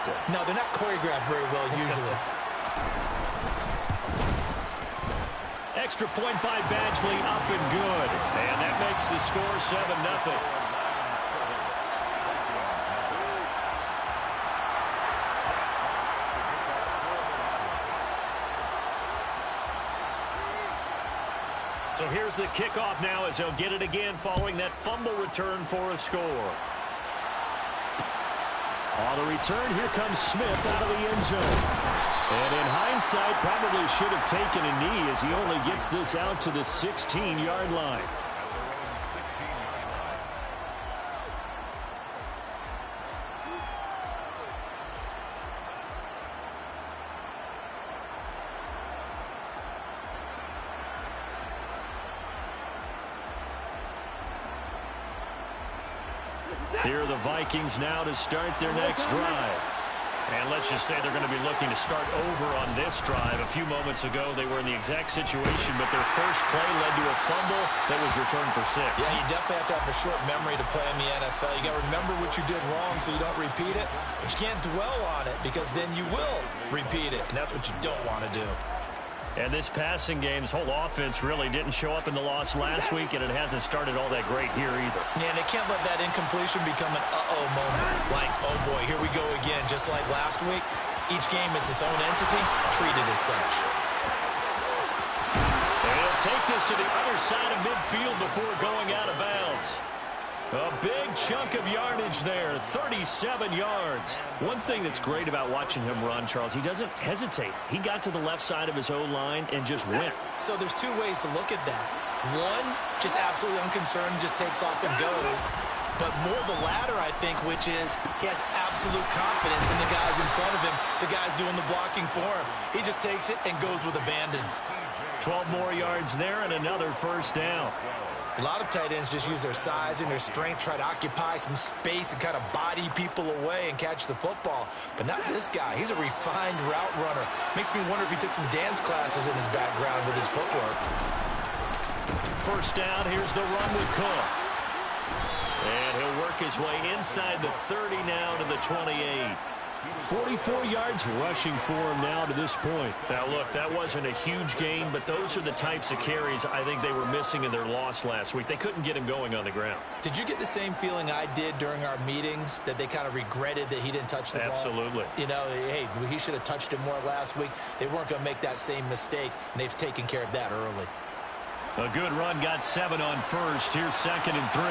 scripted. No, they're not choreographed very well usually. Extra point by Badgley, up and good. And that makes the score 7-0. So here's the kickoff now as he'll get it again following that fumble return for a score. On the return, here comes Smith out of the end zone. And in hindsight, probably should have taken a knee as he only gets this out to the 16-yard line. Here are the Vikings now to start their next drive. And let's just say they're going to be looking to start over on this drive. A few moments ago, they were in the exact situation, but their first play led to a fumble that was returned for 6. Yeah, you definitely have to have a short memory to play in the NFL. You got to remember what you did wrong so you don't repeat it, but you can't dwell on it because then you will repeat it, and that's what you don't want to do. And this passing game's whole offense really didn't show up in the loss last week, and it hasn't started all that great here either. Yeah, and they can't let that incompletion become an uh-oh moment. Like, oh boy, here we go again. Just like last week, each game is its own entity, treated as such. And he'll take this to the other side of midfield before going out of bounds. A big chunk of yardage there, 37 yards. One thing that's great about watching him run, Charles, he doesn't hesitate. He got to the left side of his O-line and just went. So there's two ways to look at that. One, just absolutely unconcerned, just takes off and goes. But more the latter, I think, which is he has absolute confidence in the guys in front of him, the guys doing the blocking for him. He just takes it and goes with abandon. 12 more yards there and another first down. A lot of tight ends just use their size and their strength, try to occupy some space and kind of body people away and catch the football. But not this guy. He's a refined route runner. Makes me wonder if he took some dance classes in his background with his footwork. First down, here's the run with Cook. And he'll work his way inside the 30 now to the 28. 44 yards rushing for him now to this point. Now, look, that wasn't a huge gain, but those are the types of carries I think they were missing in their loss last week. They couldn't get him going on the ground. Did you get the same feeling I did during our meetings, that they kind of regretted that he didn't touch the ball? Absolutely. You know, hey, he should have touched it more last week. They weren't going to make that same mistake, and they've taken care of that early. A good run, got 7 on first. Here's 2nd and 3.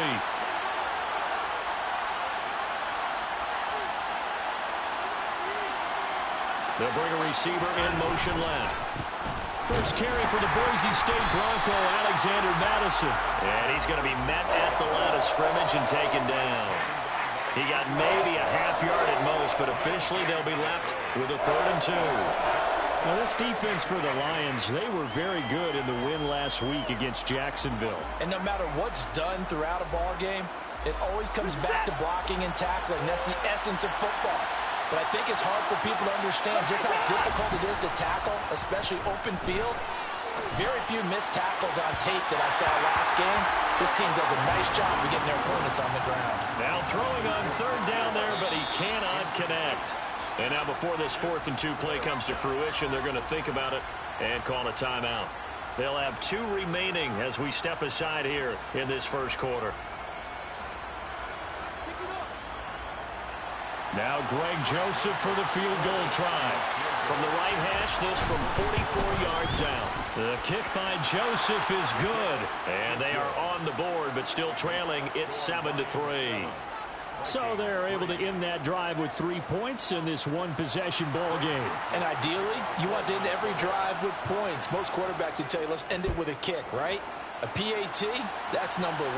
They'll bring a receiver in motion left. First carry for the Boise State Bronco, Alexander Madison. And he's going to be met at the line of scrimmage and taken down. He got maybe a half yard at most, but officially they'll be left with a 3rd and 2. Now, this defense for the Lions, they were very good in the win last week against Jacksonville. And no matter what's done throughout a ball game, it always comes back to blocking and tackling. That's the essence of football. But I think it's hard for people to understand just how difficult it is to tackle, especially open field. Very few missed tackles on tape that I saw last game. This team does a nice job of getting their opponents on the ground. Now throwing on 3rd down there, but he cannot connect. And now before this 4th and 2 play comes to fruition, they're going to think about it and call a timeout. They'll have 2 remaining as we step aside here in this first quarter. Now Greg Joseph for the field goal try. From the right hash, this from 44 yards out. The kick by Joseph is good. And they are on the board, but still trailing. It's 7-3. So they're able to end that drive with 3 points in this one-possession ball game. And ideally, you want to end every drive with points. Most quarterbacks would tell you, let's end it with a kick, right? A PAT, that's number 1.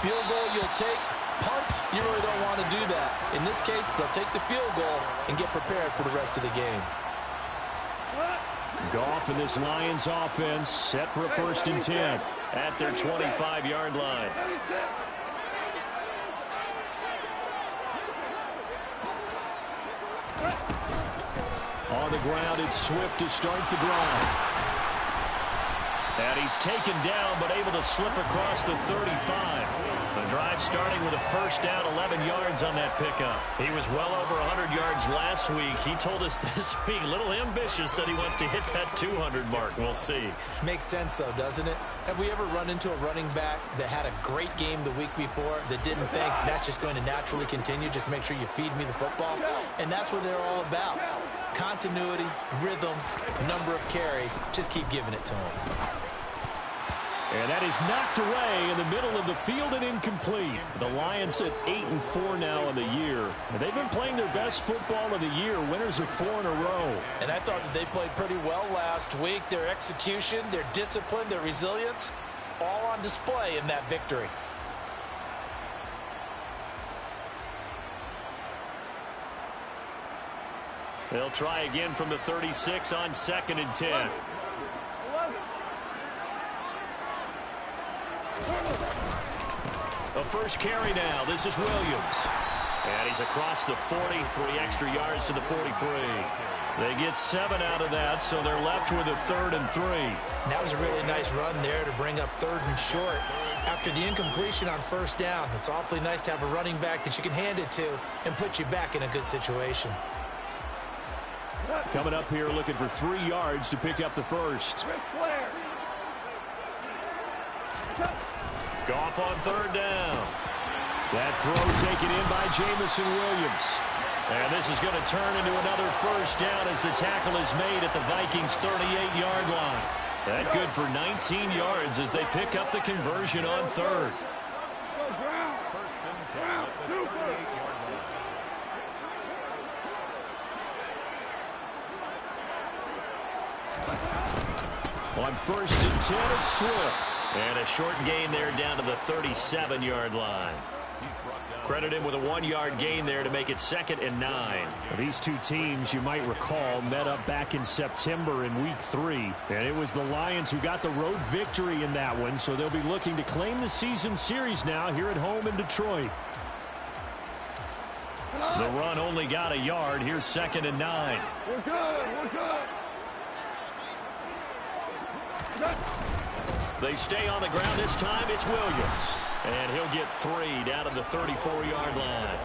Field goal you'll take. Punts, you really don't want to do that. In this case, they'll take the field goal and get prepared for the rest of the game. Goff and this Lions offense set for a 1st and 10 at their 25-yard line. On the ground, it's Swift to start the drive. And he's taken down, but able to slip across the 35. The drive starting with a first down, 11 yards on that pickup. He was well over 100 yards last week. He told us this week, a little ambitious, that he wants to hit that 200 mark. We'll see. Makes sense, though, doesn't it? Have we ever run into a running back that had a great game the week before that didn't think that's just going to naturally continue? Just make sure you feed me the football. And that's what they're all about. Continuity, rhythm, number of carries. Just keep giving it to him. And that is knocked away in the middle of the field and incomplete. The Lions at 8-4 now in the year. And they've been playing their best football of the year, winners of 4 in a row. And I thought that they played pretty well last week. Their execution, their discipline, their resilience, all on display in that victory. They'll try again from the 36 on 2nd and 10. A first carry now. This is Williams. And he's across the 40, 3 extra yards to the 43. They get 7 out of that, so they're left with a 3rd and 3. That was a really nice run there to bring up 3rd and short. After the incompletion on first down, it's awfully nice to have a running back that you can hand it to and put you back in a good situation. Coming up here looking for 3 yards to pick up the first. Goff on 3rd down. That throw taken in by Jamison Williams. And this is going to turn into another first down as the tackle is made at the Vikings' 38-yard line. That good for 19 yards as they pick up the conversion on 3rd. On 1st and 10, it's Swift. And a short gain there down to the 37-yard line. Credit him with a 1-yard gain there to make it 2nd and 9. These two teams, you might recall, met up back in September in Week 3. And it was the Lions who got the road victory in that one, so they'll be looking to claim the season series now here at home in Detroit. The run only got a yard. Here's 2nd and 9. We're good. We're good. They stay on the ground. This time it's Williams. And he'll get 3 down to the 34-yard line.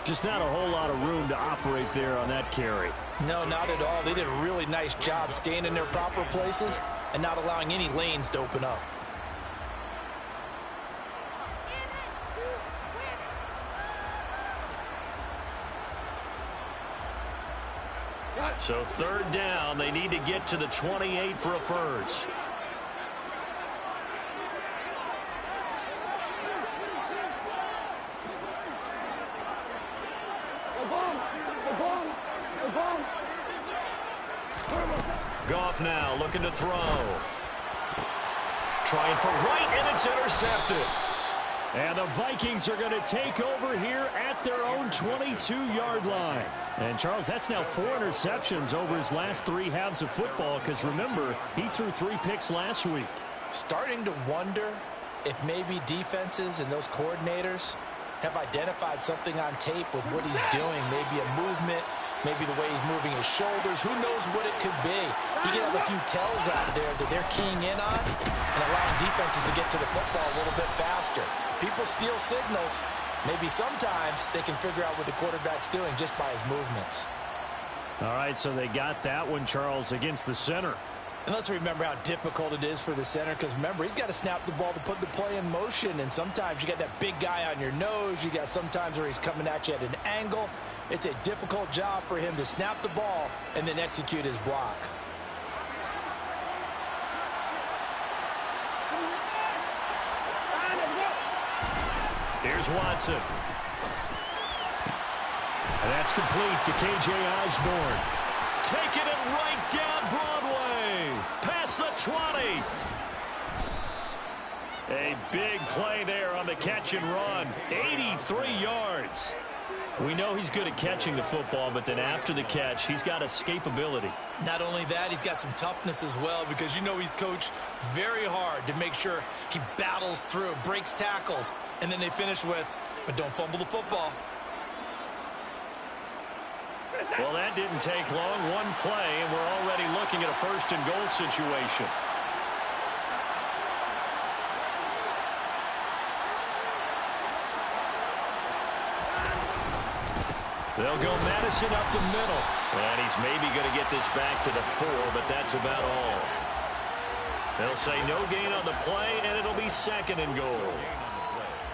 Just not a whole lot of room to operate there on that carry. No, not at all. They did a really nice job staying in their proper places and not allowing any lanes to open up. So 3rd down, they need to get to the 28 for a first. Goff now looking to throw. Trying for right, and it's intercepted. And the Vikings are going to take over here at their own 22-yard line. And, Charles, that's now 4 interceptions over his last 3 halves of football because, remember, he threw 3 picks last week. Starting to wonder if maybe defenses and those coordinators have identified something on tape with what he's doing, maybe a movement, maybe the way he's moving his shoulders. Who knows what it could be? He could have a few tells out there that they're keying in on and allowing defenses to get to the football a little bit faster. People steal signals. Maybe sometimes they can figure out what the quarterback's doing just by his movements. All right, so they got that one, Charles, against the center. And let's remember how difficult it is for the center because, remember, he's got to snap the ball to put the play in motion. And sometimes you got that big guy on your nose. You got sometimes where he's coming at you at an angle. It's a difficult job for him to snap the ball and then execute his block. Here's Watson. And that's complete to K.J. Osborne. Taking it right down Broadway. Past the 20. A big play there on the catch and run. 83 yards. We know he's good at catching the football, but then after the catch, he's got escapability. Not only that, he's got some toughness as well because you know he's coached very hard to make sure he battles through, breaks tackles, and then they finish with, but don't fumble the football. Well, that didn't take long. One play, and we're already looking at a 1st and goal situation. They'll go Madison up the middle. And he's maybe going to get this back to the 4, but that's about all. They'll say no gain on the play, and it'll be 2nd and goal.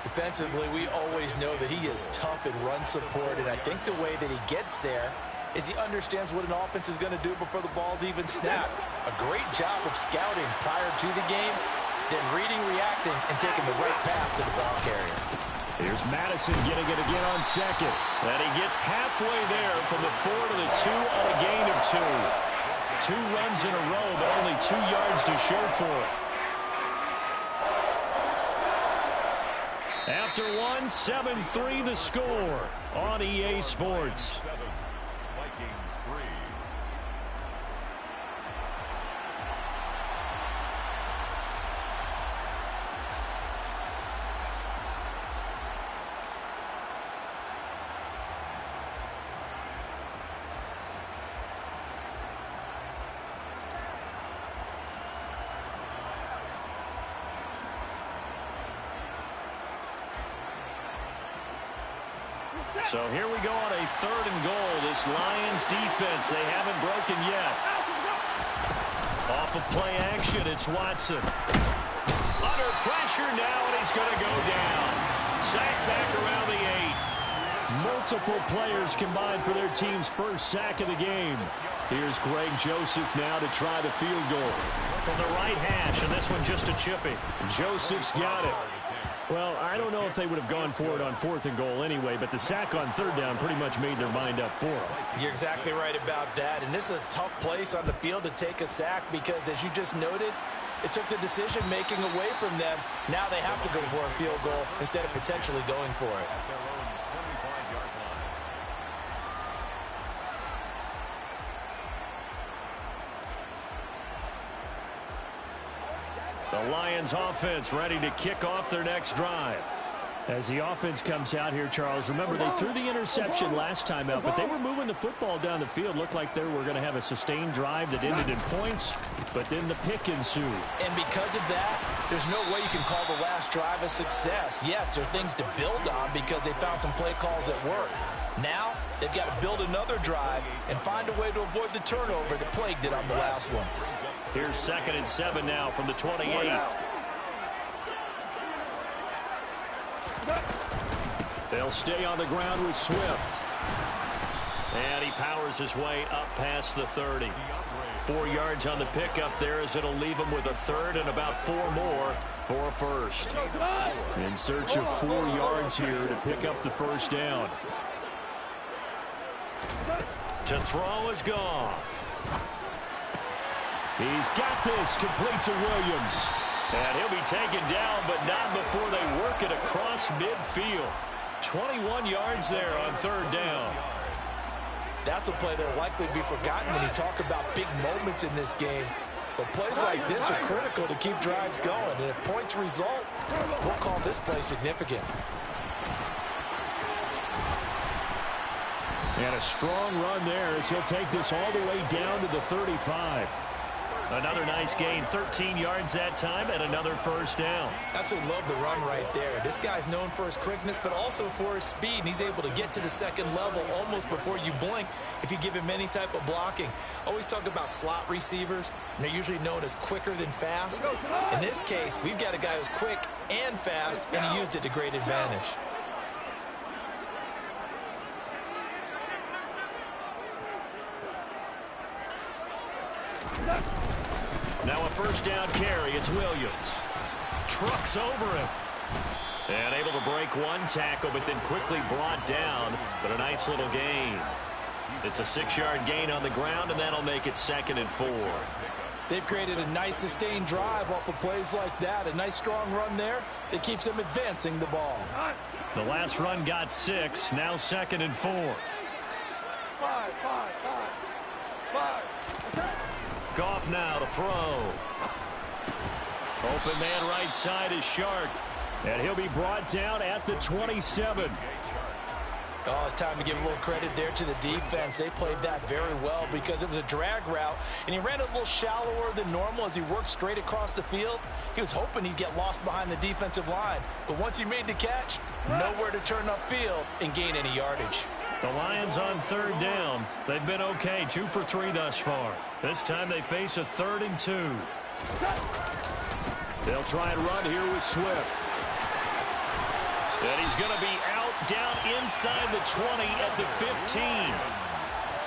Defensively, we always know that he is tough in run support, and I think the way that he gets there is he understands what an offense is going to do before the ball's even snapped. A great job of scouting prior to the game, then reading, reacting, and taking the right path to the ball carrier. Here's Madison getting it again on 2nd. And he gets halfway there from the 4 to the 2 on a gain of 2. 2 runs in a row, but only 2 yards to show for it. After 1, 7-3 the score on EA Sports. Vikings 3. So here we go on a 3rd and goal. This Lions defense, they haven't broken yet. Off of play action, it's Watson. Under pressure now, and he's going to go down. Sack back around the 8. Multiple players combined for their team's first sack of the game. Here's Greg Joseph now to try the field goal. From the right hash, and this one just a chippy. Joseph's got it. Well, I don't know if they would have gone for it on 4th and goal anyway, but the sack on 3rd down pretty much made their mind up for them. You're exactly right about that, and this is a tough place on the field to take a sack because, as you just noted, it took the decision-making away from them. Now they have to go for a field goal instead of potentially going for it. The Lions offense ready to kick off their next drive. As the offense comes out here, Charles, remember they threw the interception last time out, but they were moving the football down the field. Looked like they were going to have a sustained drive that ended in points, but then the pick ensued. And because of that, there's no way you can call the last drive a success. Yes, there are things to build on because they found some play calls that work. Now, they've got to build another drive and find a way to avoid the turnover that plagued it on the last one. Here's 2nd and 7 now from the 28. They'll stay on the ground with Swift. And he powers his way up past the 30. 4 yards on the pickup there as it'll leave him with a 3rd and about 4 more for a 1st. In search of 4 yards here to pick up the 1st down. To throw is Goff. He's got this complete to Williams. And he'll be taken down, but not before they work it across midfield. 21 yards there on 3rd down. That's a play that will likely be forgotten when you talk about big moments in this game. But plays like this are critical to keep drives going. And if points result, we'll call this play significant. And a strong run there as he'll take this all the way down to the 35. Another nice gain, 13 yards that time, and another 1st down. Absolutely love the run right there. This guy's known for his quickness, but also for his speed. And he's able to get to the 2nd level almost before you blink if you give him any type of blocking. Always talk about slot receivers, and they're usually known as quicker than fast. In this case, we've got a guy who's quick and fast, and he used it to great advantage. Now a 1st down carry. It's Williams. Trucks over him. And able to break 1 tackle, but then quickly brought down. But a nice little gain. It's a 6-yard gain on the ground, and that'll make it 2nd and 4. They've created a nice sustained drive off of plays like that. A nice strong run there that keeps them advancing the ball. The last run got 6. Now 2nd and 4. Goff now to throw. Open man right side is Shark. And he'll be brought down at the 27. Oh, it's time to give a little credit there to the defense. They played that very well because it was a drag route, and he ran a little shallower than normal as he worked straight across the field. He was hoping he'd get lost behind the defensive line, but once he made the catch, nowhere to turn upfield and gain any yardage. The Lions on 3rd down. They've been okay, 2 for 3 thus far. This time they face a 3rd and 2. They'll try and run here with Swift. And he's going to be out down inside the 20 at the 15.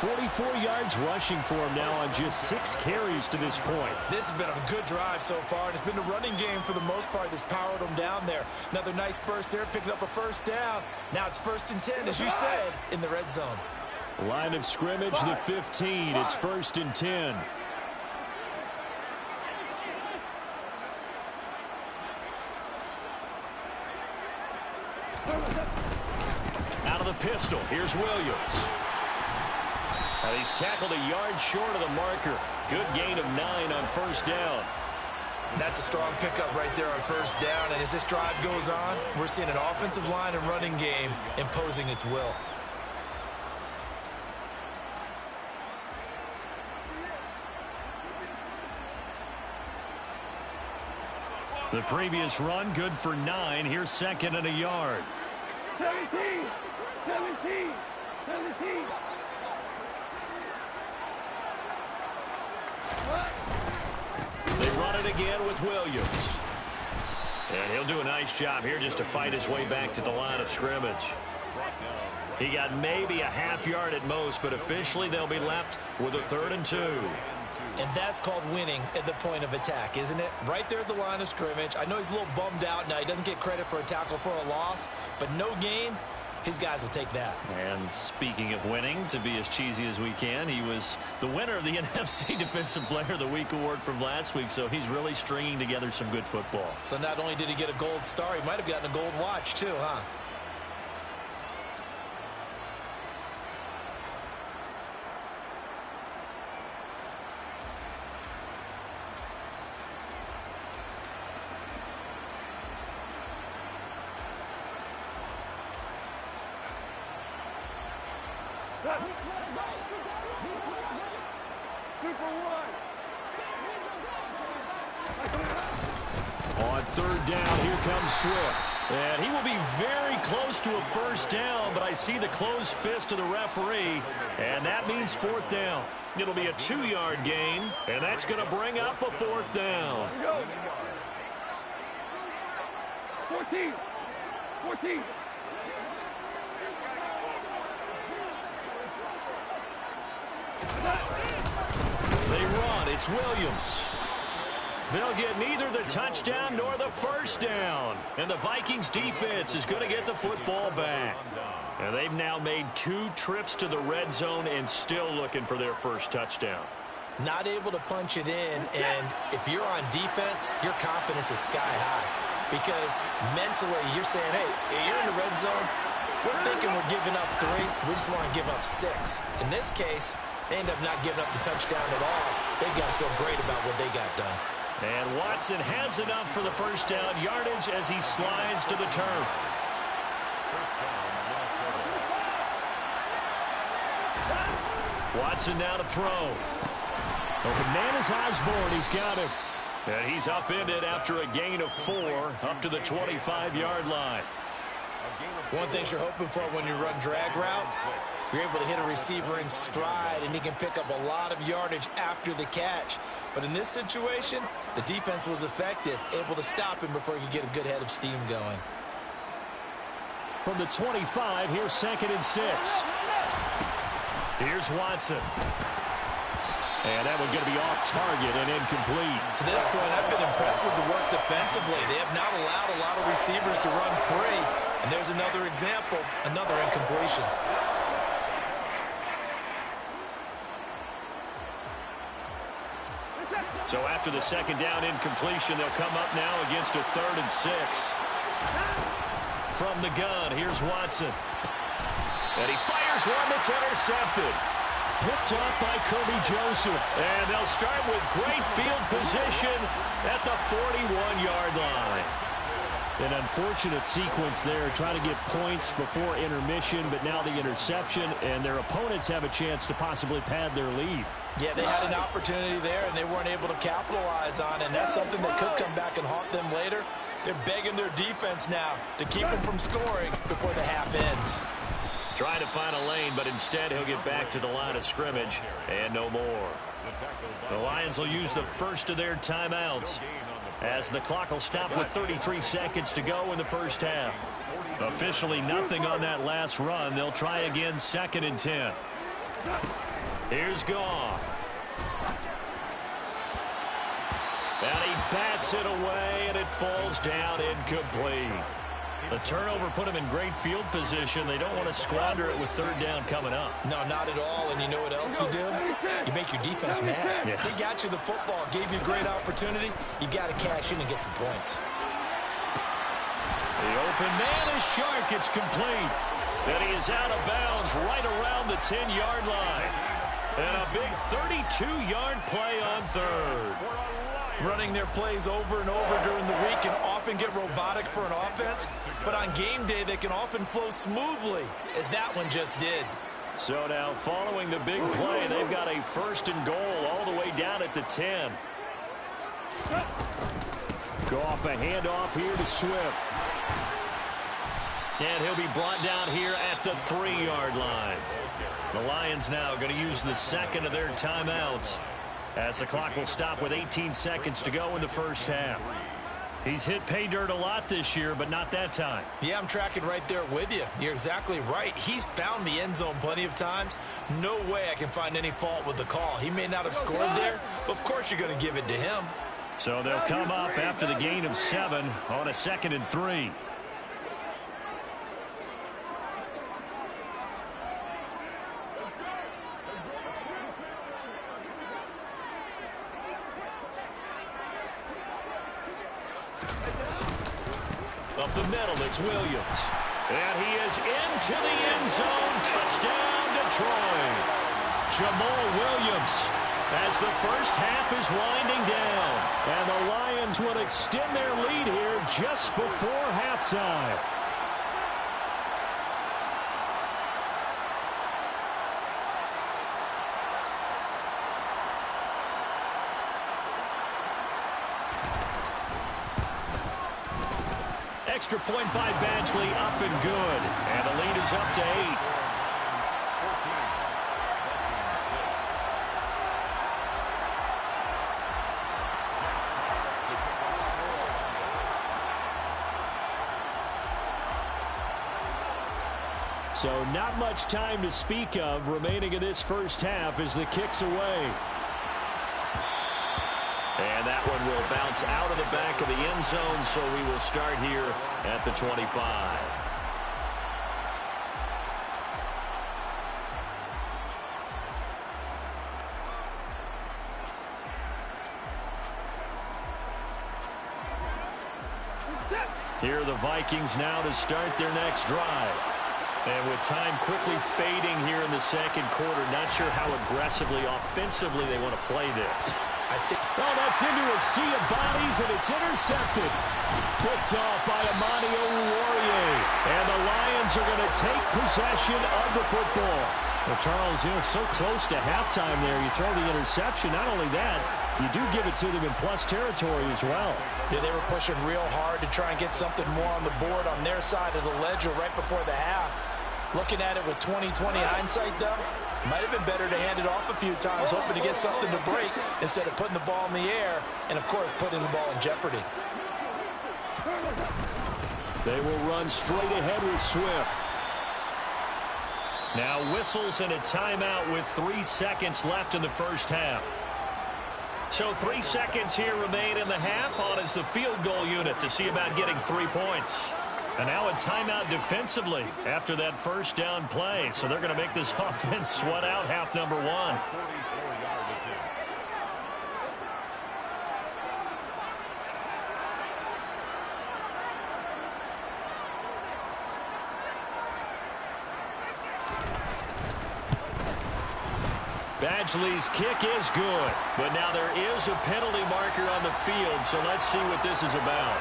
44 yards rushing for him now on just 6 carries to this point. This has been a good drive so far, and it's been the running game for the most part that's powered them down there. Another nice burst there, picking up a 1st down. Now it's 1st and 10, as you said, in the red zone. Line of scrimmage, the 15. It's 1st and 10. Out of the pistol, here's Williams. And he's tackled a yard short of the marker. Good gain of 9 on 1st down. That's a strong pickup right there on 1st down. And as this drive goes on, we're seeing an offensive line and running game imposing its will. The previous run, good for 9. Here's 2nd and a yard. 17! 17! 17! They run it again with Williams. And he'll do a nice job here just to fight his way back to the line of scrimmage. He got maybe a half yard at most, but officially they'll be left with a 3rd and 2. And that's called winning at the point of attack, isn't it? Right there at the line of scrimmage. I know he's a little bummed out now. He doesn't get credit for a tackle for a loss, but no gain, his guys will take that. And speaking of winning, to be as cheesy as we can, he was the winner of the NFC Defensive Player of the Week award from last week, so he's really stringing together some good football. So not only did he get a gold star, he might have gotten a gold watch too, huh? On 3rd down, here comes Swift. And he will be very close to a 1st down, but I see the closed fist of the referee, and that means 4th down. It'll be a 2-yard gain, and that's going to bring up a 4th down. 14! 14! They run. It's Williams. They'll get neither the touchdown nor the 1st down. And the Vikings defense is going to get the football back. And they've now made 2 trips to the red zone and still looking for their 1st touchdown. Not able to punch it in, and if you're on defense, your confidence is sky high. Because mentally, you're saying, hey, you're in the red zone. We're thinking we're giving up 3. We just want to give up 6. In this case, they end up not giving up the touchdown at all. They've got to feel great about what they got done. And Watson has enough for the 1st down yardage as he slides to the turf. Watson now to throw. Open man is Osborne. He's got him. And he's upended after a gain of 4 up to the 25-yard line. One thing you're hoping for when you run drag routes, you're able to hit a receiver in stride, and he can pick up a lot of yardage after the catch. But in this situation, the defense was effective, able to stop him before he could get a good head of steam going. From the 25, here's 2nd and 6. Here's Watson. And that one going to be off target and incomplete. To this point, I've been impressed with the work defensively. They have not allowed a lot of receivers to run free. And there's another example, another incompletion. So after the 2nd down incompletion, they'll come up now against a 3rd and 6. From the gun, here's Watson. And he fires one that's intercepted. Picked off by Kirby Joseph. And they'll start with great field position at the 41-yard line. An unfortunate sequence there, trying to get points before intermission, but now the interception, and their opponents have a chance to possibly pad their lead. Yeah, they had an opportunity there, and they weren't able to capitalize on it, and that's something that could come back and haunt them later. They're begging their defense now to keep them from scoring before the half ends. Trying to find a lane, but instead he'll get back to the line of scrimmage and no more. The Lions will use the first of their timeouts as the clock will stop with 33 seconds to go in the first half. Officially nothing on that last run. They'll try again, 2nd and 10. Here's Goff. And he bats it away, and it falls down incomplete. The turnover put him in great field position. They don't want to squander it with 3rd down coming up. No, not at all. And you know what else you do? You make your defense mad. Yeah. They got you the football, gave you a great opportunity. You got to cash in and get some points. The open man is Shark. It's complete. And he is out of bounds right around the 10-yard line. And a big 32-yard play on 3rd. Running their plays over and over during the week can often get robotic for an offense, but on game day they can often flow smoothly, as that one just did. So now following the big play, they've got a 1st and goal all the way down at the 10. Goff, a handoff here to Swift. And he'll be brought down here at the 3-yard line. The Lions now going to use the 2nd of their timeouts, as the clock will stop with 18 seconds to go in the first half. He's hit pay dirt a lot this year, but not that time. Yeah, I'm tracking right there with you. You're exactly right. He's found the end zone plenty of times. No way I can find any fault with the call. He may not have scored there, but of course you're going to give it to him. So they'll come up after the gain of 7 on a 2nd and 3. Up the middle, it's Williams. And he is into the end zone. Touchdown, Detroit. Jamal Williams, as the first half is winding down. And the Lions will extend their lead here just before halftime. Extra point by Badgley, up and good. And the lead is up to 8. So not much time to speak of remaining in this first half as the kick's away. And that one will bounce out of the back of the end zone, so we will start here at the 25. Here are the Vikings now to start their next drive. And with time quickly fading here in the second quarter, not sure how aggressively, offensively they want to play this. Oh, that's into a sea of bodies, and it's intercepted. Picked off by Amani Oruwariye. And the Lions are going to take possession of the football. Well, Charles, so close to halftime there. You throw the interception. Not only that, you do give it to them in plus territory as well. Yeah, they were pushing real hard to try and get something more on the board on their side of the ledger right before the half. Looking at it with 20/20 hindsight, though, might have been better to hand it off a few times, hoping to get something to break instead of putting the ball in the air and, of course, putting the ball in jeopardy. They will run straight ahead with Swift. Now whistles and a timeout with 3 seconds left in the first half. So 3 seconds here remain in the half. On is the field goal unit to see about getting 3 points. And now a timeout defensively after that first down play. So they're going to make this offense sweat out half number 1. Badgley's kick is good, but now there is a penalty marker on the field, so let's see what this is about.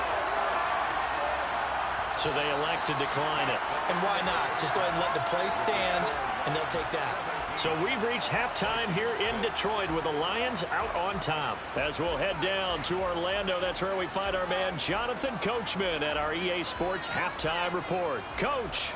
So they elect to decline it. And why not? Just go ahead and let the play stand, and they'll take that. So we've reached halftime here in Detroit with the Lions out on top. As we'll head down to Orlando, that's where we find our man Jonathan Coachman at our EA Sports Halftime Report. Coach.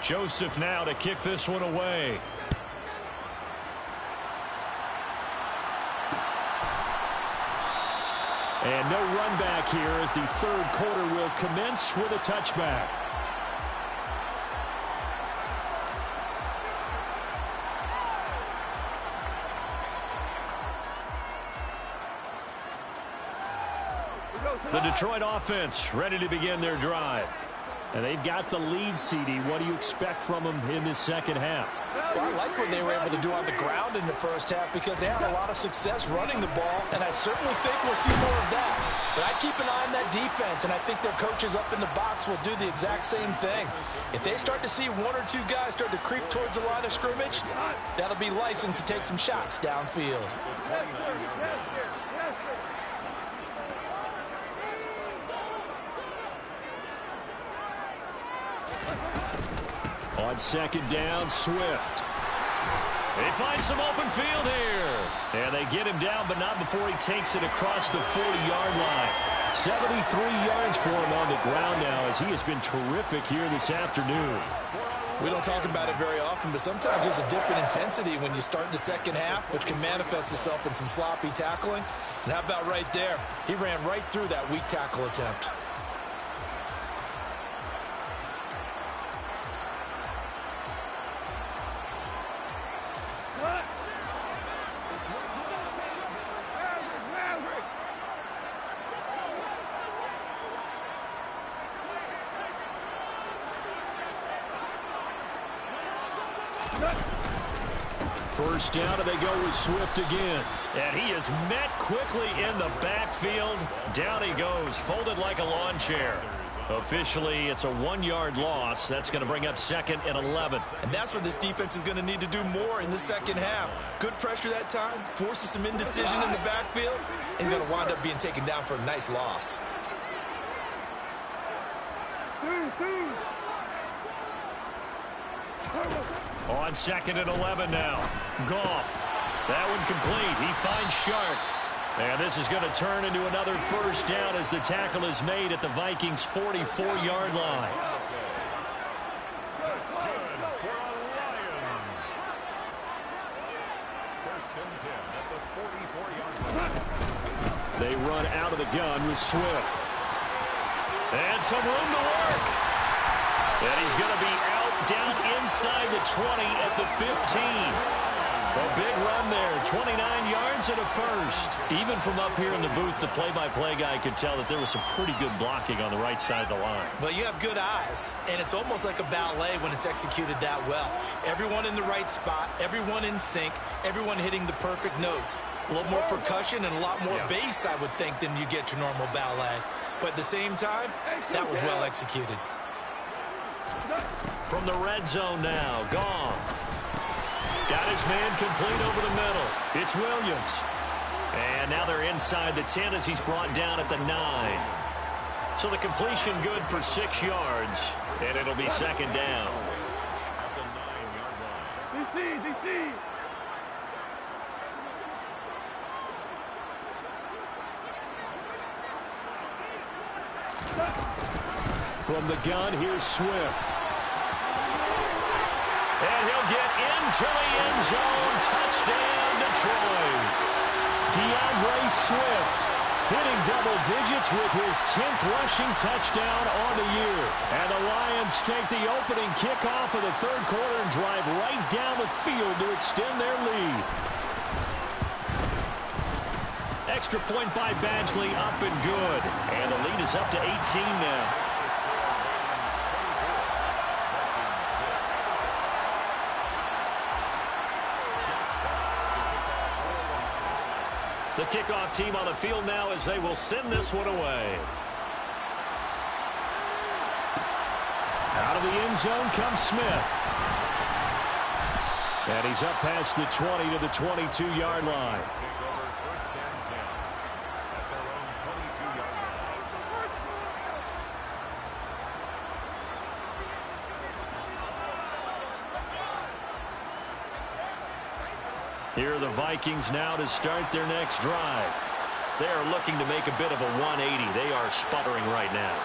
Joseph now to kick this one away. And no run back here as the third quarter will commence with a touchback. The Detroit offense ready to begin their drive. And they've got the lead, CD. What do you expect from them in this second half? Well, I like what they were able to do on the ground in the first half because they had a lot of success running the ball, and I certainly think we'll see more of that. But I keep an eye on that defense, and I think their coaches up in the box will do the exact same thing. If they start to see one or two guys start to creep towards the line of scrimmage, that'll be licensed to take some shots downfield. On second down, Swift. They find some open field here. And they get him down, but not before he takes it across the 40-yard line. 73 yards for him on the ground now as he has been terrific here this afternoon. We don't talk about it very often, but sometimes there's a dip in intensity when you start the second half, which can manifest itself in some sloppy tackling. And how about right there? He ran right through that weak tackle attempt. First down, and they go with Swift again. And he is met quickly in the backfield. Down he goes, folded like a lawn chair. Officially, it's a 1-yard loss. That's going to bring up second and 11. And that's where this defense is going to need to do more in the second half. Good pressure that time, forces some indecision in the backfield. He's going to wind up being taken down for a nice loss. On second and 11 now. Goff. That one complete. He finds Shark. And this is going to turn into another first down as the tackle is made at the Vikings' 44-yard line. That's good for a Lions. First and 10 at the 44-yard line. They run out of the gun with Swift. And some room to work. And he's going to be out down inside the 20 at the 15. A big run there, 29 yards and a first. Even from up here in the booth, the play-by-play guy could tell that there was some pretty good blocking on the right side of the line. Well, you have good eyes, and it's almost like a ballet when it's executed that well. Everyone in the right spot, everyone in sync, everyone hitting the perfect notes. A little more percussion and a lot more bass, I would think, than you get your normal ballet. But at the same time, that was well executed. From the red zone now, Goff. Got his man complete over the middle. It's Williams. And now they're inside the 10 as he's brought down at the 9. So the completion good for 6 yards, and it'll be second down. At the 9-yard line. DC. From the gun, here's Swift. And he'll get into the end zone. Touchdown, Detroit. DeAndre Swift hitting double digits with his 10th rushing touchdown on the year. And the Lions take the opening kickoff of the third quarter and drive right down the field to extend their lead. Extra point by Badgley, up and good. And the lead is up to 18 now. The kickoff team on the field now as they will send this one away. Out of the end zone comes Smith. And he's up past the 20 to the 22-yard line. Take over first and 10 at their own 22-yard line. Here are the Vikings now to start their next drive. They are looking to make a bit of a 180. They are sputtering right now.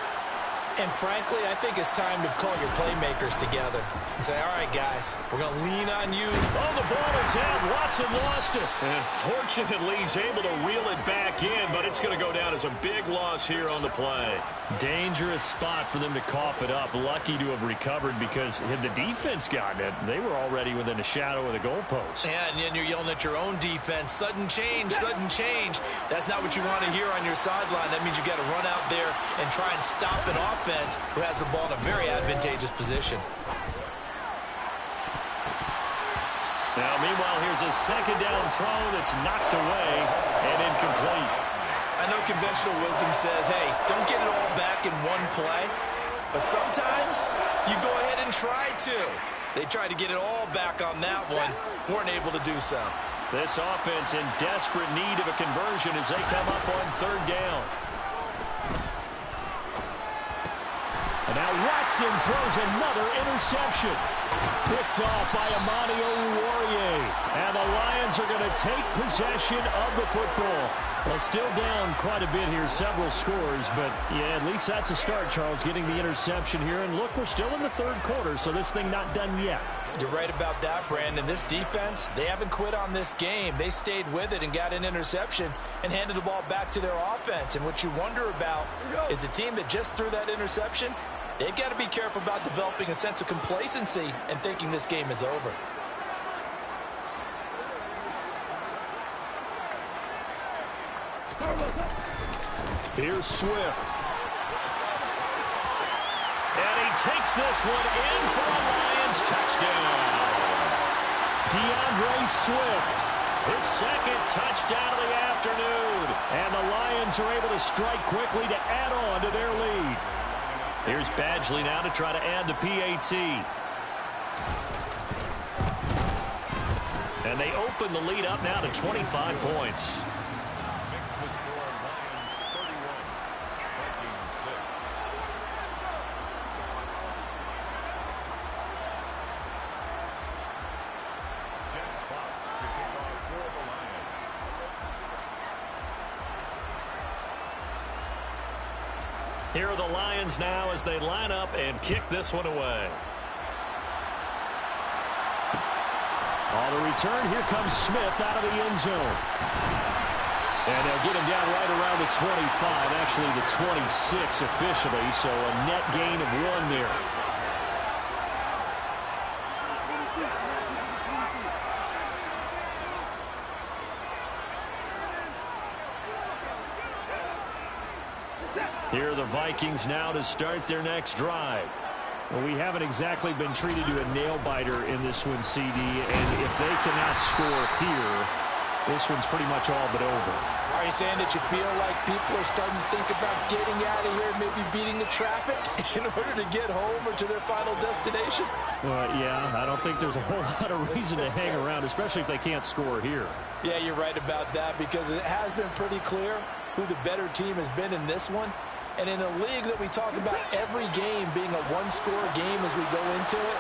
And frankly, I think it's time to call your playmakers together and say, all right, guys, we're going to lean on you. Oh, the ball is out. Watson lost it. And fortunately, he's able to reel it back in, but it's going to go down as a big loss here on the play. Dangerous spot for them to cough it up. Lucky to have recovered because had the defense gotten it, they were already within a shadow of the goalpost. Yeah, and then you're yelling at your own defense. Sudden change, sudden change. That's not what you want to hear on your sideline. That means you got to run out there and try and stop an offense who has the ball in a very advantageous position. Now, meanwhile, here's a second down throw that's knocked away and incomplete. I know conventional wisdom says, hey, don't get it all back in one play. But sometimes you go ahead and try to. They tried to get it all back on that one. Weren't able to do so. This offense in desperate need of a conversion as they come up on third down. And now Watson throws another interception. Picked off by Amani Oruwariye. And the Lions are going to take possession of the football. Well, still down quite a bit here, several scores. But, yeah, at least that's a start, Charles, getting the interception here. And, look, we're still in the third quarter, so this thing not done yet. You're right about that, Brandon. This defense, they haven't quit on this game. They stayed with it and got an interception and handed the ball back to their offense. And what you wonder about is the team that just threw that interception, they've got to be careful about developing a sense of complacency and thinking this game is over. Here's Swift. And he takes this one in for a Lions touchdown. DeAndre Swift, his second touchdown of the afternoon. And the Lions are able to strike quickly to add on to their lead. Here's Badgley now to try to add the PAT. And they open the lead up now to 25 points. Here are the Lions now as they line up and kick this one away. On the return, here comes Smith out of the end zone. And they'll get him down right around the 25, actually the 26 officially, so a net gain of 1 there. Here are the Vikings now to start their next drive. Well, we haven't exactly been treated to a nail-biter in this one, CD, and if they cannot score here, this one's pretty much all but over. Are you saying that you feel like people are starting to think about getting out of here, maybe beating the traffic in order to get home or to their final destination? Well, yeah, I don't think there's a whole lot of reason to hang around, especially if they can't score here. Yeah, you're right about that because it has been pretty clear who the better team has been in this one. And in a league that we talk about every game being a one-score game as we go into it,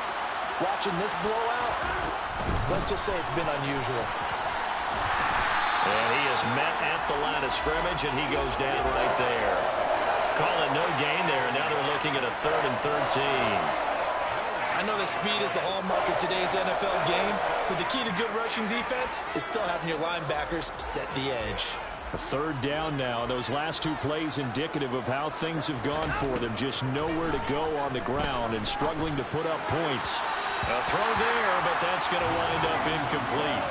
watching this blowout, let's just say it's been unusual. And he is met at the line of scrimmage, and he goes down right there. Call it no gain there, and now they're looking at a 3rd and 13. I know that speed is the hallmark of today's NFL game, but the key to good rushing defense is still having your linebackers set the edge. A 3rd down now. Those last 2 plays indicative of how things have gone for them. Just nowhere to go on the ground and struggling to put up points. A throw there, but that's going to wind up incomplete.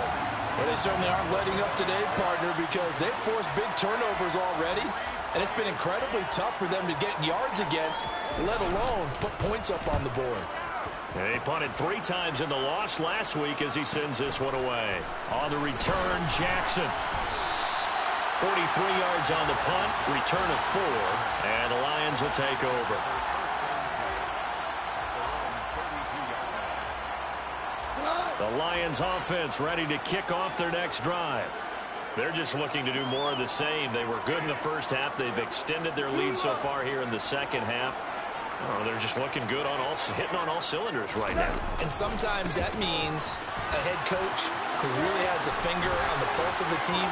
Well, they certainly aren't letting up today, partner, because they've forced big turnovers already. And it's been incredibly tough for them to get yards against, let alone put points up on the board. And he punted 3 times in the loss last week as he sends this one away. On the return, Jackson. 43 yards on the punt, return of 4, and the Lions will take over. The Lions offense ready to kick off their next drive. They're just looking to do more of the same. They were good in the first half. They've extended their lead so far here in the second half. Oh, they're just looking good on hitting on all cylinders right now. And sometimes that means a head coach who really has a finger on the pulse of the team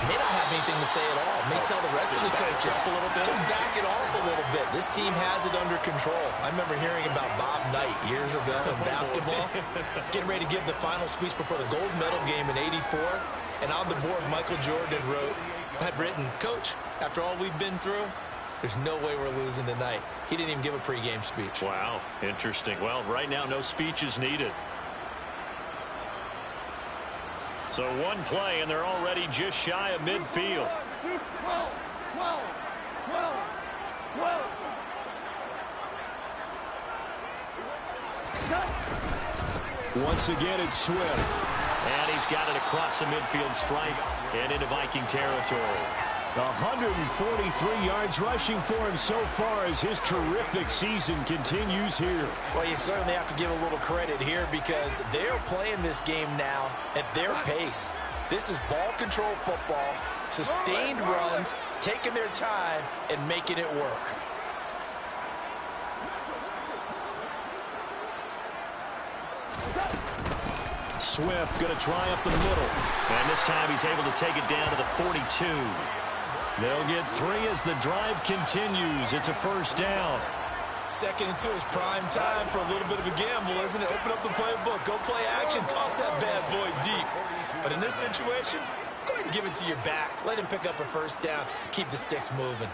may not have anything to say at all. May tell the rest of the coaches, just back it off a little bit. This team has it under control. I remember hearing about Bob Knight years ago in basketball, getting ready to give the final speech before the gold medal game in '84. And on the board, Michael Jordan had written, "Coach, after all we've been through, there's no way we're losing tonight." He didn't even give a pregame speech. Wow, interesting. Well, right now, no speech is needed. So one play, and they're already just shy of midfield. 12, 12, 12, 12. Once again, it's Swift. And he's got it across the midfield stripe and into Viking territory. 143 yards rushing for him so far as his terrific season continues here. Well, you certainly have to give a little credit here because they're playing this game now at their pace. This is ball control football, sustained runs, taking their time and making it work. Swift going to try up the middle. And this time he's able to take it down to the 42. They'll get 3 as the drive continues. It's a first down. 2nd and 2 is prime time for a little bit of a gamble, isn't it? Open up the playbook, go play action, toss that bad boy deep. But in this situation, go ahead and give it to your back. Let him pick up a first down. Keep the sticks moving.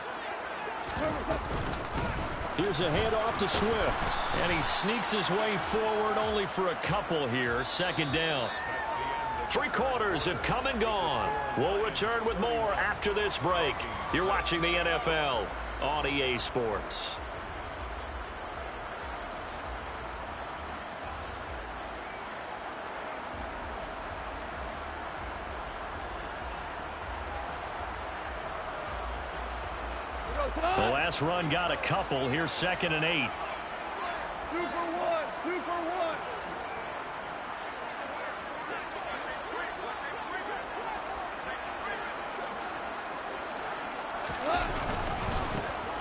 Here's a handoff to Swift. And he sneaks his way forward only for a couple here. 2nd down. 3 quarters have come and gone. We'll return with more after this break. You're watching the NFL on EA Sports. The last run got a couple. Here's 2nd and 8. Super one, super one.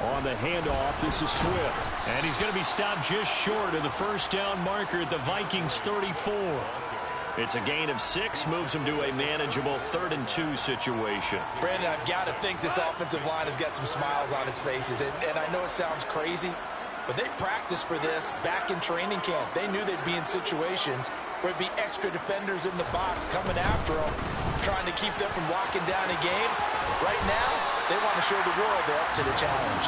On the handoff, this is Swift. And he's going to be stopped just short of the first down marker at the Vikings 34. It's a gain of 6, moves him to a manageable 3rd and 2 situation. Brandon, I've got to think this offensive line has got some smiles on its faces. And I know it sounds crazy, but they practiced for this back in training camp. They knew they'd be in situations where it'd be extra defenders in the box coming after them, trying to keep them from locking down a game. Right now, they want to show the world they're up to the challenge.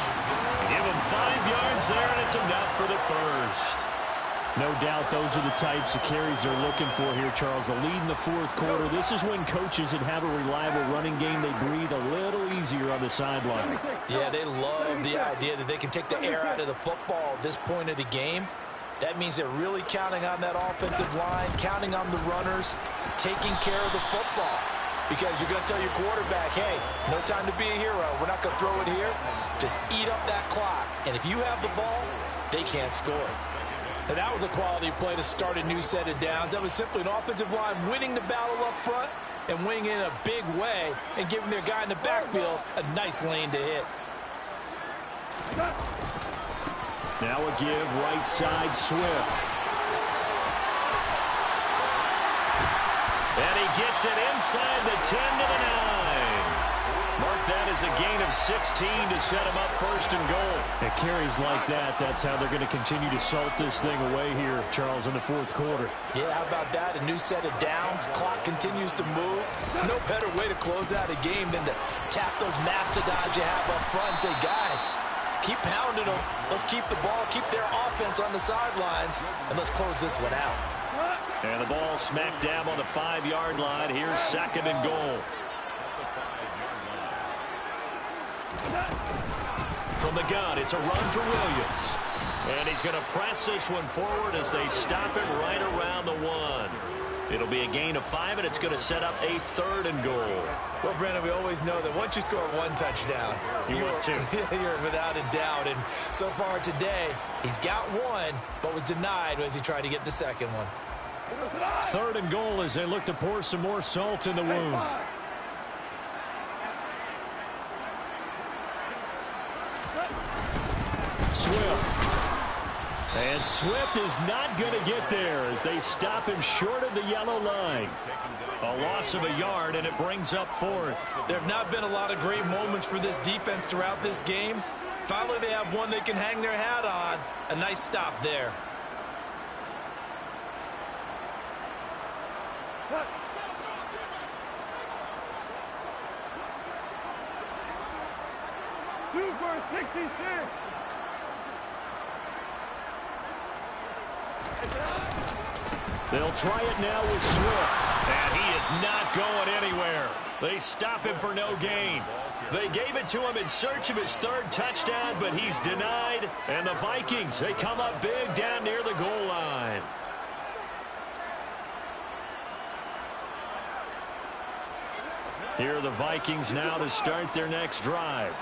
Give him 5 yards there, and it's enough for the first. No doubt those are the types of carries they're looking for here, Charles. The lead in the 4th quarter. This is when coaches that have a reliable running game, they breathe a little easier on the sideline. Yeah, they love the idea that they can take the air out of the football at this point of the game. That means they're really counting on that offensive line, counting on the runners, taking care of the football. Because you're going to tell your quarterback, hey, no time to be a hero. We're not going to throw it here. Just eat up that clock. And if you have the ball, they can't score. And that was a quality play to start a new set of downs. That was simply an offensive line winning the battle up front and winning in a big way and giving their guy in the backfield a nice lane to hit. Now a give right side Swift. And he gets it inside the 10 to the 9. Mark that as a gain of 16 to set him up 1st and goal. At carries like that, that's how they're going to continue to salt this thing away here, Charles, in the 4th quarter. Yeah, how about that? A new set of downs. Clock continues to move. No better way to close out a game than to tap those mastodons you have up front and say, guys, keep pounding them. Let's keep the ball, keep their offense on the sidelines, and let's close this one out. And the ball smack dab on the 5-yard line. Here's 2nd and goal. From the gun, it's a run for Williams. And he's going to press this one forward as they stop him right around the 1. It'll be a gain of 5, and it's going to set up a 3rd and goal. Well, Brandon, we always know that once you score 1 touchdown, you want 2. You're without a doubt. And so far today, he's got 1, but was denied as he tried to get the 2nd one. 3rd and goal as they look to pour some more salt in the wound. Swift. And Swift is not going to get there as they stop him short of the yellow line. A loss of a yard, and it brings up fourth. There have not been a lot of great moments for this defense throughout this game. Finally, they have one they can hang their hat on. A nice stop there. Super 66. They'll try it now with Swift. And he is not going anywhere. They stop him for no gain. They gave it to him in search of his third touchdown, but he's denied. And the Vikings, they come up big down near the goal line. Here are the Vikings now to start their next drive.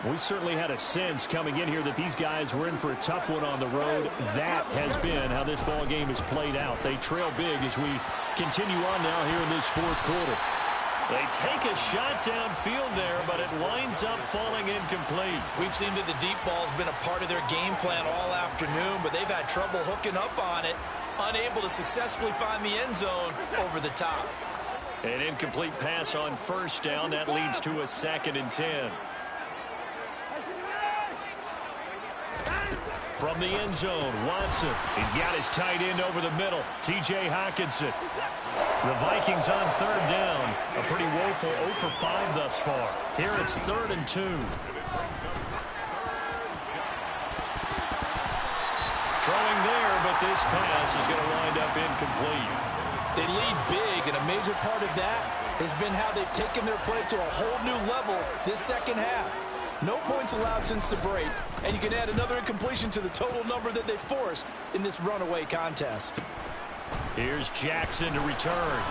We certainly had a sense coming in here that these guys were in for a tough one on the road. That has been how this ball game has played out. They trail big as we continue on now here in this fourth quarter. They take a shot downfield there, but it winds up falling incomplete. We've seen that the deep ball's been a part of their game plan all afternoon, but they've had trouble hooking up on it, unable to successfully find the end zone over the top. An incomplete pass on first down. That leads to a 2nd and 10. From the end zone, Watson. He's got his tight end over the middle, T.J. Hockenson. The Vikings on third down. A pretty woeful 0 for 5 thus far. Here it's 3rd and 2. Throwing there, but this pass is going to wind up incomplete. They lead big, and a major part of that has been how they've taken their play to a whole new level this second half. No points allowed since the break, and you can add another incompletion to the total number that they forced in this runaway contest. Here's Jackson to return.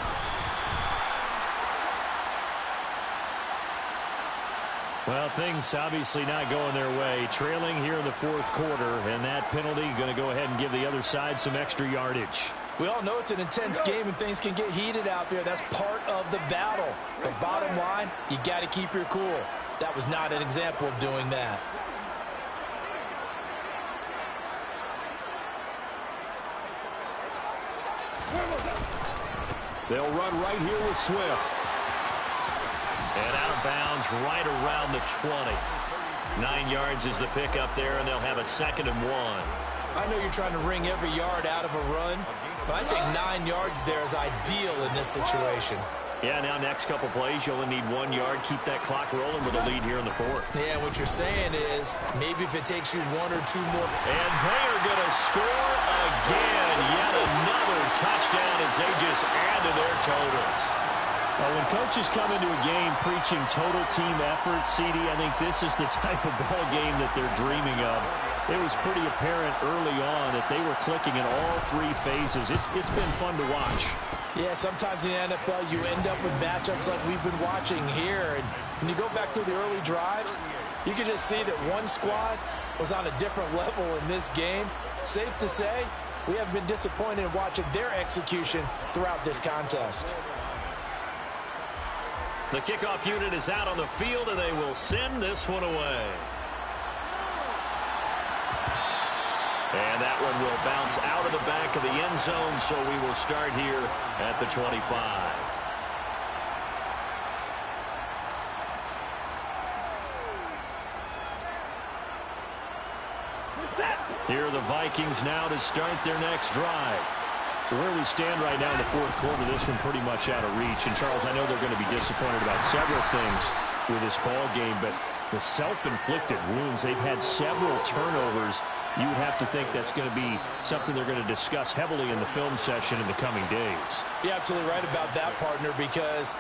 Well, things obviously not going their way. Trailing here in the fourth quarter, and that penalty going to go ahead and give the other side some extra yardage. We all know it's an intense game and things can get heated out there. That's part of the battle. But bottom line, you got to keep your cool. That was not an example of doing that. They'll run right here with Swift. And out of bounds right around the 20. 9 yards is the pickup there, and they'll have a 2nd and 1. I know you're trying to wring every yard out of a run, but I think 9 yards there is ideal in this situation. Yeah, now next couple plays, you only need 1 yard. Keep that clock rolling with a lead here in the fourth. Yeah, what you're saying is maybe if it takes you 1 or 2 more. And they are going to score again. Yet another touchdown as they just add to their totals. Well, when coaches come into a game preaching total team effort, CD, I think this is the type of ball game that they're dreaming of. It was pretty apparent early on that they were clicking in all 3 phases. It's been fun to watch. Yeah, sometimes in the NFL you end up with matchups like we've been watching here. And when you go back through the early drives, you can just see that one squad was on a different level in this game. Safe to say, we have been disappointed in watching their execution throughout this contest. The kickoff unit is out on the field, and they will send this one away. And that one will bounce out of the back of the end zone, so we will start here at the 25. Here are the Vikings now to start their next drive. Where we stand right now in the fourth quarter, this one pretty much out of reach. And, Charles, I know they're going to be disappointed about several things with this ball game, but the self-inflicted wounds, they've had several turnovers. You would have to think that's going to be something they're going to discuss heavily in the film session in the coming days. You're absolutely right about that, partner, because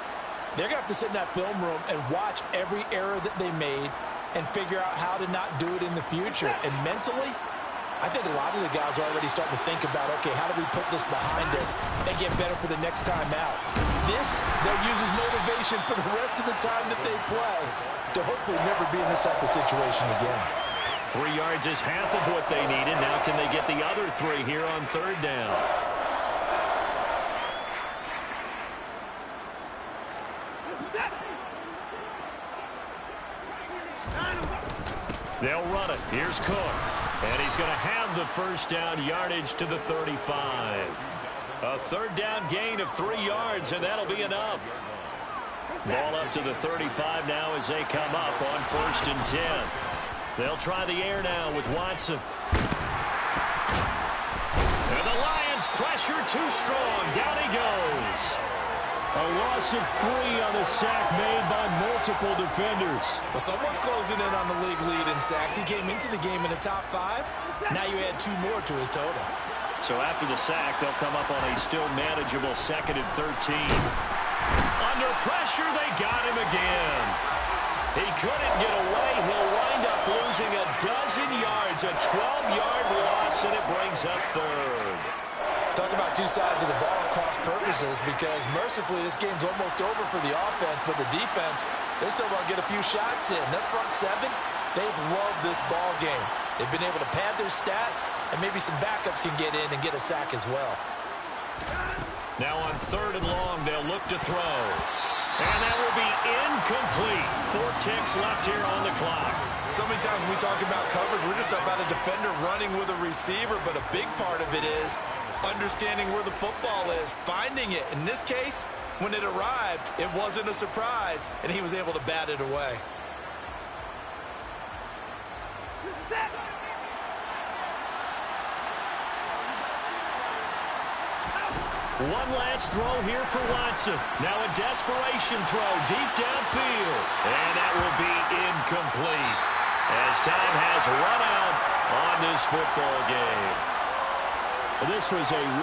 they're going to have to sit in that film room and watch every error that they made and figure out how to not do it in the future. And mentally, I think a lot of the guys are already starting to think about, okay, how do we put this behind us and get better for the next time out? This, they'll use as motivation for the rest of the time that they play to hopefully never be in this type of situation again. 3 yards is half of what they needed. Now can they get the other 3 here on third down? They'll run it. Here's Cook. And he's going to have the first down yardage to the 35. A third down gain of 3 yards, and that'll be enough. Ball up to the 35 now as they come up on 1st and 10. They'll try the air now with Watson. And the Lions pressure too strong. Down he goes. A loss of 3 on the sack made by multiple defenders. Well, someone's closing in on the league lead in sacks. He came into the game in the top 5. Now you add 2 more to his total. So after the sack, they'll come up on a still manageable 2nd and 13. Under pressure, they got him again. He couldn't get away. He'll wind up losing a dozen yards, a 12-yard loss, and it brings up 3rd. Talk about 2 sides of the ball at cross purposes, because mercifully this game's almost over for the offense, but the defense, they still want to get a few shots in. That front 7, they've loved this ball game. They've been able to pad their stats, and maybe some backups can get in and get a sack as well. Now on 3rd and long, they'll look to throw. And that will be incomplete. 4 ticks left here on the clock. So many times when we talk about coverage, we're just about a defender running with a receiver, but a big part of it is understanding where the football is, finding it. In this case, when it arrived, it wasn't a surprise, and he was able to bat it away. One last throw here for Watson. Now a desperation throw deep downfield. And that will be incomplete as time has run out on this football game. This was a